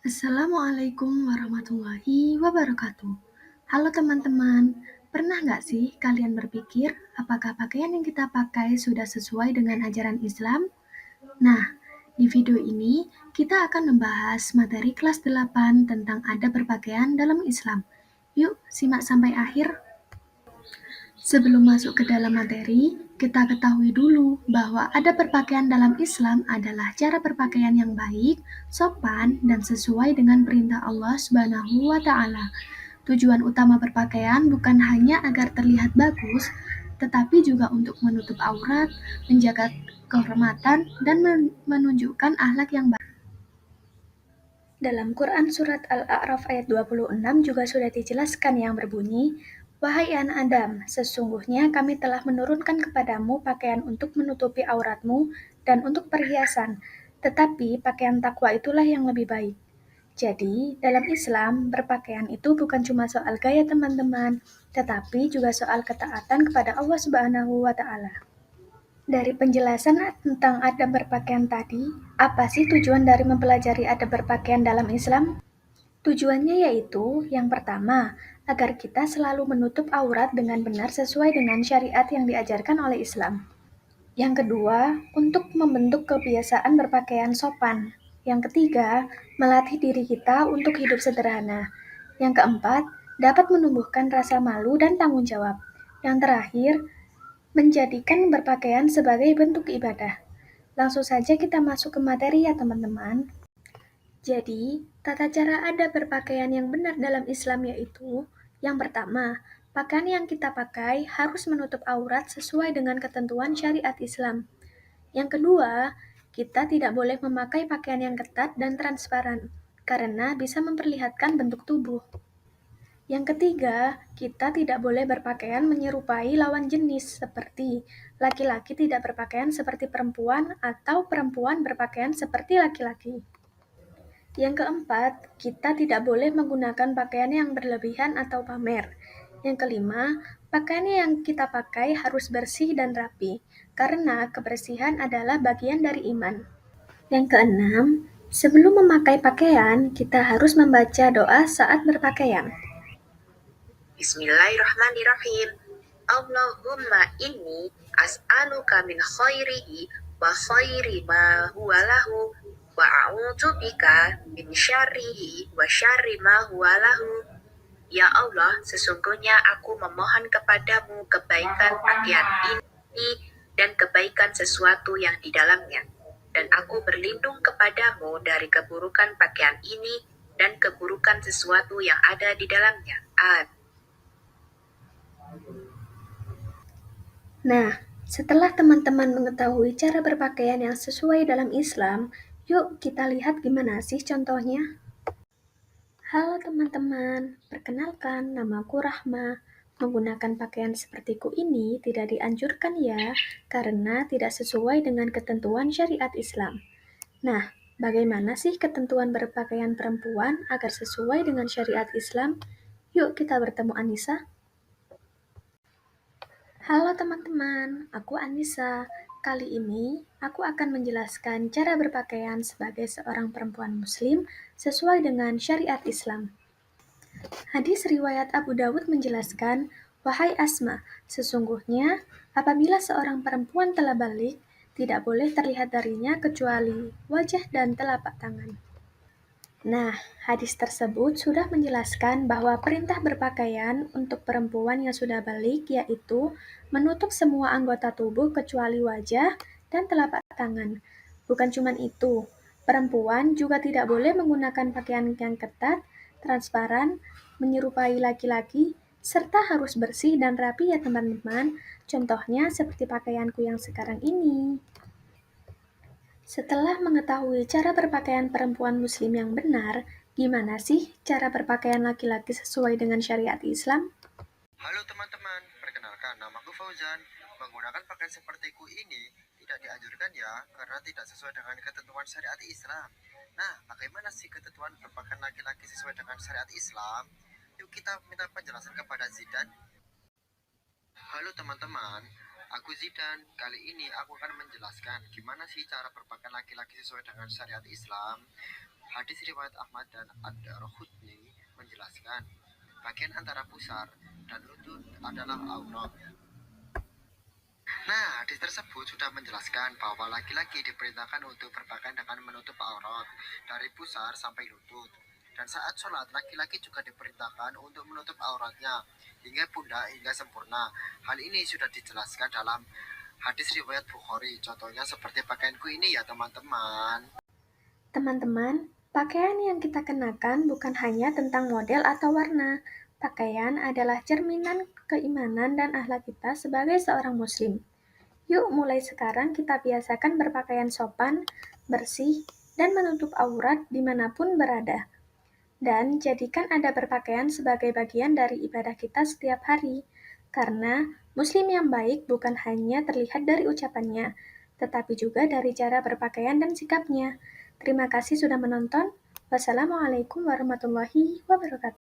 Assalamualaikum warahmatullahi wabarakatuh. Halo teman-teman, pernah nggak sih kalian berpikir apakah pakaian yang kita pakai sudah sesuai dengan ajaran Islam? Nah, di video ini kita akan membahas materi kelas 8 tentang adab berpakaian dalam Islam. Yuk, simak sampai akhir. Sebelum masuk ke dalam materi, kita ketahui dulu bahwa adab berpakaian dalam Islam adalah cara berpakaian yang baik, sopan, dan sesuai dengan perintah Allah Subhanahu wa Ta'ala. Tujuan utama berpakaian bukan hanya agar terlihat bagus, tetapi juga untuk menutup aurat, menjaga kehormatan, dan menunjukkan akhlak yang baik. Dalam Quran Surat Al-A'raf ayat 26 juga sudah dijelaskan yang berbunyi, "Wahai anak Adam, sesungguhnya kami telah menurunkan kepadamu pakaian untuk menutupi auratmu dan untuk perhiasan, tetapi pakaian takwa itulah yang lebih baik." Jadi, dalam Islam, berpakaian itu bukan cuma soal gaya teman-teman, tetapi juga soal ketaatan kepada Allah Subhanahu wa Ta'ala. Dari penjelasan tentang adab berpakaian tadi, apa sih tujuan dari mempelajari adab berpakaian dalam Islam? Tujuannya yaitu, yang pertama, agar kita selalu menutup aurat dengan benar sesuai dengan syariat yang diajarkan oleh Islam. Yang kedua, untuk membentuk kebiasaan berpakaian sopan. Yang ketiga, melatih diri kita untuk hidup sederhana. Yang keempat, dapat menumbuhkan rasa malu dan tanggung jawab. Yang terakhir, menjadikan berpakaian sebagai bentuk ibadah. Langsung saja kita masuk ke materi ya teman-teman. Jadi, tata cara adab berpakaian yang benar dalam Islam yaitu, yang pertama, pakaian yang kita pakai harus menutup aurat sesuai dengan ketentuan syariat Islam. Yang kedua, kita tidak boleh memakai pakaian yang ketat dan transparan, karena bisa memperlihatkan bentuk tubuh. Yang ketiga, kita tidak boleh berpakaian menyerupai lawan jenis, seperti laki-laki tidak berpakaian seperti perempuan atau perempuan berpakaian seperti laki-laki. Yang keempat, kita tidak boleh menggunakan pakaian yang berlebihan atau pamer. Yang kelima, pakaian yang kita pakai harus bersih dan rapi, karena kebersihan adalah bagian dari iman. Yang keenam, sebelum memakai pakaian, kita harus membaca doa saat berpakaian. Bismillahirrahmanirrahim. Allahumma inni as'aluka min khairihi wa khairi ma huwa lahu wa a'udzubika min syarrihi wa syarri ma huwa lahu. Ya Allah, sesungguhnya aku memohon kepadamu kebaikan pakaian ini dan kebaikan sesuatu yang di dalamnya. Dan aku berlindung kepadamu dari keburukan pakaian ini dan keburukan sesuatu yang ada di dalamnya. Amin. Nah, setelah teman-teman mengetahui cara berpakaian yang sesuai dalam Islam, yuk kita lihat gimana sih contohnya. Halo teman-teman, perkenalkan namaku Rahma. Menggunakan pakaian sepertiku ini tidak dianjurkan ya, karena tidak sesuai dengan ketentuan syariat Islam. Nah, bagaimana sih ketentuan berpakaian perempuan agar sesuai dengan syariat Islam? Yuk kita bertemu Anissa. Halo teman-teman, aku Anissa. Kali ini aku akan menjelaskan cara berpakaian sebagai seorang perempuan muslim sesuai dengan syariat Islam. Hadis riwayat Abu Dawud menjelaskan, "Wahai Asma, sesungguhnya apabila seorang perempuan telah balik, tidak boleh terlihat darinya kecuali wajah dan telapak tangan." Nah, hadis tersebut sudah menjelaskan bahwa perintah berpakaian untuk perempuan yang sudah balik yaitu menutup semua anggota tubuh kecuali wajah dan telapak tangan. Bukan cuma itu, perempuan juga tidak boleh menggunakan pakaian yang ketat, transparan, menyerupai laki-laki, serta harus bersih dan rapi ya teman-teman. Contohnya seperti pakaianku yang sekarang ini. Setelah mengetahui cara berpakaian perempuan muslim yang benar, gimana sih cara berpakaian laki-laki sesuai dengan syariat Islam? Halo teman-teman, perkenalkan namaku Fauzan. Menggunakan pakaian sepertiku ini tidak dianjurkan ya, karena tidak sesuai dengan ketentuan syariat Islam. Nah, bagaimana sih ketentuan berpakaian laki-laki sesuai dengan syariat Islam? Yuk kita minta penjelasan kepada Zidan. Halo teman-teman, aku Zidan. Kali ini aku akan menjelaskan gimana sih cara berpakaian laki-laki sesuai dengan syariat Islam. Hadis riwayat Ahmad dan Ad-Darqutni menjelaskan, bagian antara pusar dan lutut adalah aurat. Nah, hadis tersebut sudah menjelaskan bahwa laki-laki diperintahkan untuk berpakaian dengan menutup aurat dari pusar sampai lutut. Dan saat sholat, laki-laki juga diperintahkan untuk menutup auratnya hingga pundak hingga sempurna. Hal ini sudah dijelaskan dalam hadis riwayat Bukhari. Contohnya seperti pakaianku ini ya teman-teman. Teman-teman, pakaian yang kita kenakan bukan hanya tentang model atau warna. Pakaian adalah cerminan keimanan dan akhlak kita sebagai seorang muslim. Yuk mulai sekarang kita biasakan berpakaian sopan, bersih, dan menutup aurat dimanapun berada. Dan jadikan ada berpakaian sebagai bagian dari ibadah kita setiap hari. Karena muslim yang baik bukan hanya terlihat dari ucapannya, tetapi juga dari cara berpakaian dan sikapnya. Terima kasih sudah menonton. Wassalamualaikum warahmatullahi wabarakatuh.